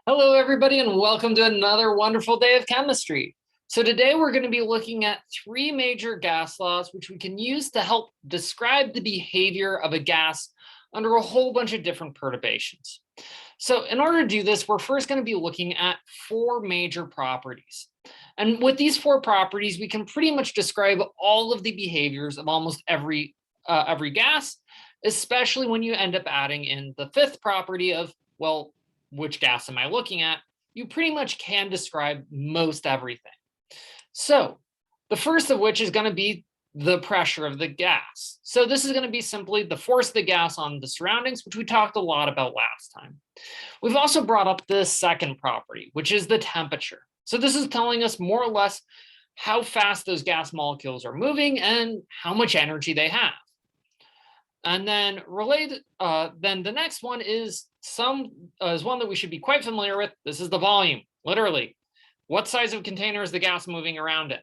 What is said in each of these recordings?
Hello, everybody, and welcome to another wonderful day of chemistry. So today we're going to be looking at three major gas laws, which we can use to help describe the behavior of a gas under a whole bunch of different perturbations. So in order to do this, we're first going to be looking at four major properties. And with these four properties, we can pretty much describe all of the behaviors of almost every gas, especially when you end up adding in the fifth property of, well, which gas am I looking at? You pretty much can describe most everything. So the first of which is going to be the pressure of the gas. So this is going to be simply the force of the gas on the surroundings, which we talked a lot about last time. We've also brought up the second property, which is the temperature. So this is telling us more or less how fast those gas molecules are moving and how much energy they have. And then then the next one is one that we should be quite familiar with. This is the volume, literally. What size of container is the gas moving around in?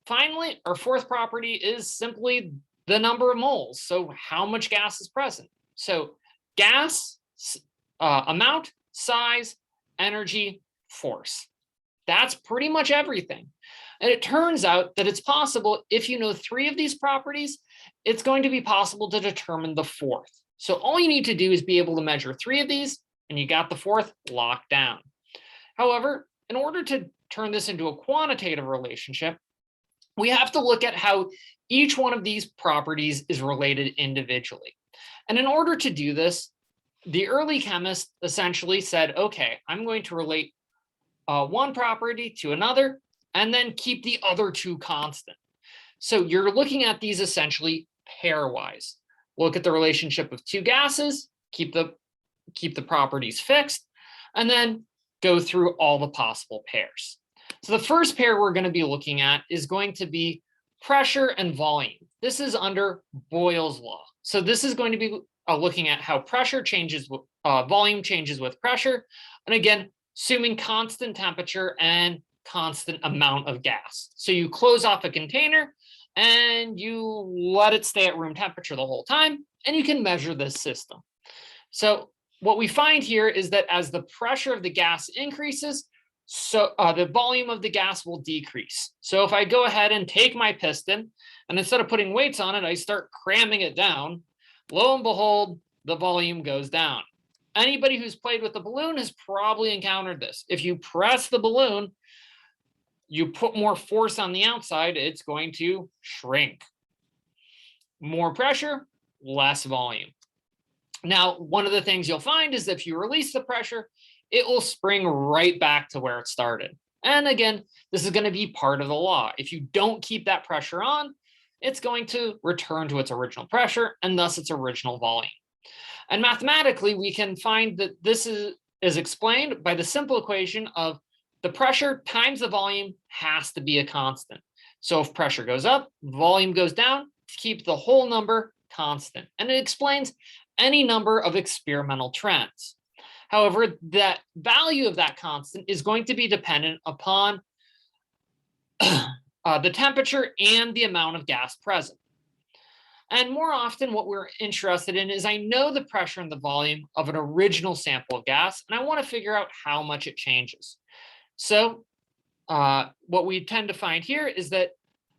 Finally, our fourth property is simply the number of moles. So how much gas is present? So gas, amount, size, energy, force. That's pretty much everything. And it turns out that it's possible, if you know three of these properties, it's going to be possible to determine the fourth. So all you need to do is be able to measure three of these, and you got the fourth locked down. However, in order to turn this into a quantitative relationship, we have to look at how each one of these properties is related individually. And in order to do this, the early chemists essentially said, okay, I'm going to relate one property to another, and then keep the other two constant. So you're looking at these essentially pairwise. Look at the relationship of two gases, keep the properties fixed, and then go through all the possible pairs. So the first pair we're going to be looking at is going to be pressure and volume. This is under Boyle's law. So this is going to be looking at how pressure changes, volume changes with pressure. And again, assuming constant temperature and constant amount of gas. So you close off a container and you let it stay at room temperature the whole time, and you can measure this system. So what we find here is that as the pressure of the gas increases, so the volume of the gas will decrease. So if I go ahead and take my piston, and instead of putting weights on it, I start cramming it down, lo and behold, the volume goes down. Anybody who's played with a balloon has probably encountered this. If you press the balloon, you put more force on the outside, it's going to shrink. More pressure, less volume. Now, one of the things you'll find is that if you release the pressure, it will spring right back to where it started. And again, this is going to be part of the law. If you don't keep that pressure on, it's going to return to its original pressure and thus its original volume. And mathematically, we can find that this is explained by the simple equation of the pressure times the volume has to be a constant. So if pressure goes up, volume goes down to keep the whole number constant. And it explains any number of experimental trends. However, that value of that constant is going to be dependent upon the temperature and the amount of gas present. And more often, what we're interested in is I know the pressure and the volume of an original sample of gas, and I want to figure out how much it changes. So what we tend to find here is that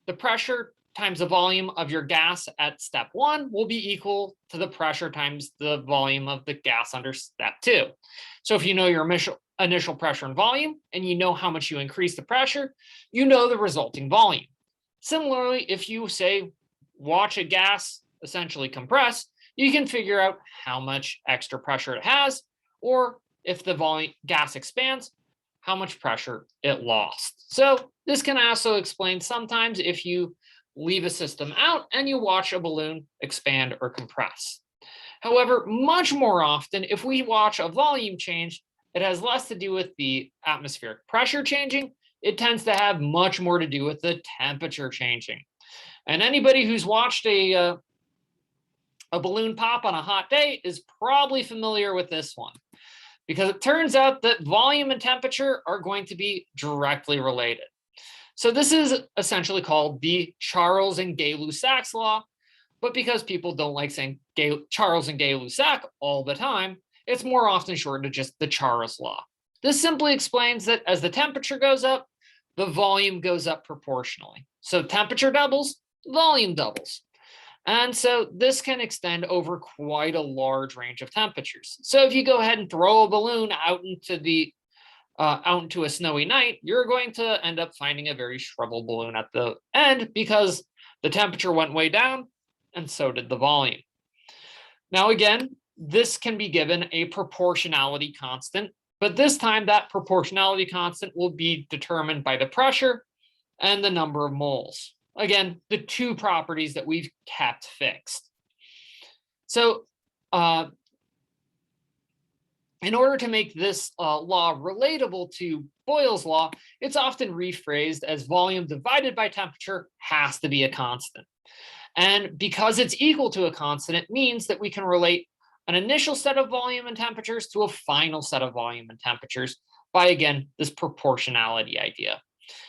the pressure times the volume of your gas at step one will be equal to the pressure times the volume of the gas under step two. So if you know your initial pressure and volume, and you know how much you increase the pressure, you know the resulting volume. Similarly, if you say, watch a gas essentially compress, you can figure out how much extra pressure it has, or if the gas expands, how much pressure it lost. So this can also explain sometimes if you leave a system out and you watch a balloon expand or compress. However, much more often, if we watch a volume change, it has less to do with the atmospheric pressure changing. It tends to have much more to do with the temperature changing. And anybody who's watched a balloon pop on a hot day is probably familiar with this one, because it turns out that volume and temperature are going to be directly related. So this is essentially called the Charles and Gay-Lussac's law, but because people don't like saying Charles and Gay-Lussac all the time, It's more often shortened to just the Charles law. This simply explains that as the temperature goes up, the volume goes up proportionally. So temperature doubles, volume doubles. And so this can extend over quite a large range of temperatures. So if you go ahead and throw a balloon out into a snowy night, you're going to end up finding a very shriveled balloon at the end because the temperature went way down and so did the volume. Now, again, this can be given a proportionality constant, but this time that proportionality constant will be determined by the pressure and the number of moles. Again, the two properties that we've kept fixed. So in order to make this law relatable to Boyle's law, it's often rephrased as volume divided by temperature has to be a constant. And because it's equal to a constant, it means that we can relate an initial set of volume and temperatures to a final set of volume and temperatures by, again, this proportionality idea.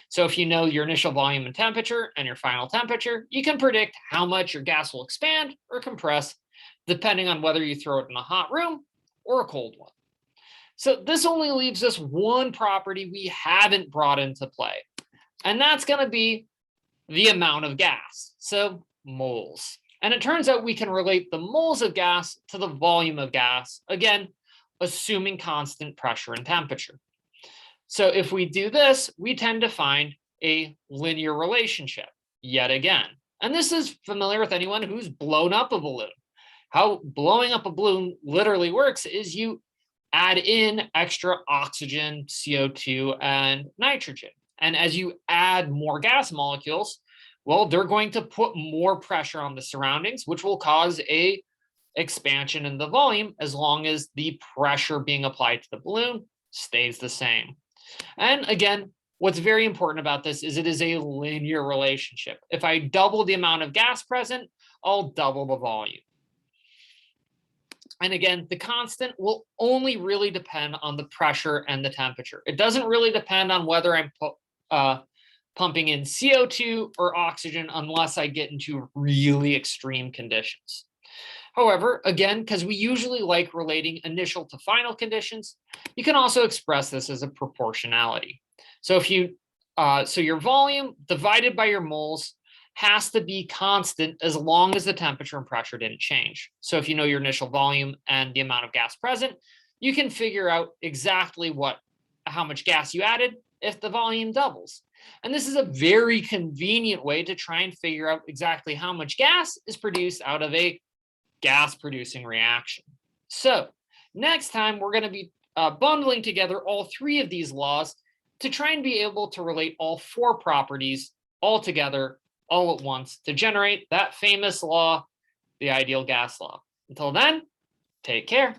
So if you know your initial volume and temperature and your final temperature, you can predict how much your gas will expand or compress, depending on whether you throw it in a hot room or a cold one. So this only leaves us one property we haven't brought into play, and that's going to be the amount of gas, so moles. And it turns out we can relate the moles of gas to the volume of gas, again, assuming constant pressure and temperature. So if we do this, we tend to find a linear relationship yet again. And this is familiar with anyone who's blown up a balloon. How blowing up a balloon literally works is you add in extra oxygen, CO2, and nitrogen. And as you add more gas molecules, well, they're going to put more pressure on the surroundings, which will cause a expansion in the volume as long as the pressure being applied to the balloon stays the same. And again, what's very important about this is it is a linear relationship. If I double the amount of gas present, I'll double the volume. And again, the constant will only really depend on the pressure and the temperature. It doesn't really depend on whether I'm pumping in CO2 or oxygen unless I get into really extreme conditions. However, again, because we usually like relating initial to final conditions, you can also express this as a proportionality. So if you, so your volume divided by your moles has to be constant as long as the temperature and pressure didn't change. So if you know your initial volume and the amount of gas present, you can figure out exactly how much gas you added if the volume doubles. And this is a very convenient way to try and figure out exactly how much gas is produced out of a gas producing reaction. So next time we're going to be bundling together all three of these laws to try and be able to relate all four properties all together all at once to generate that famous law, the ideal gas law. Until then, take care.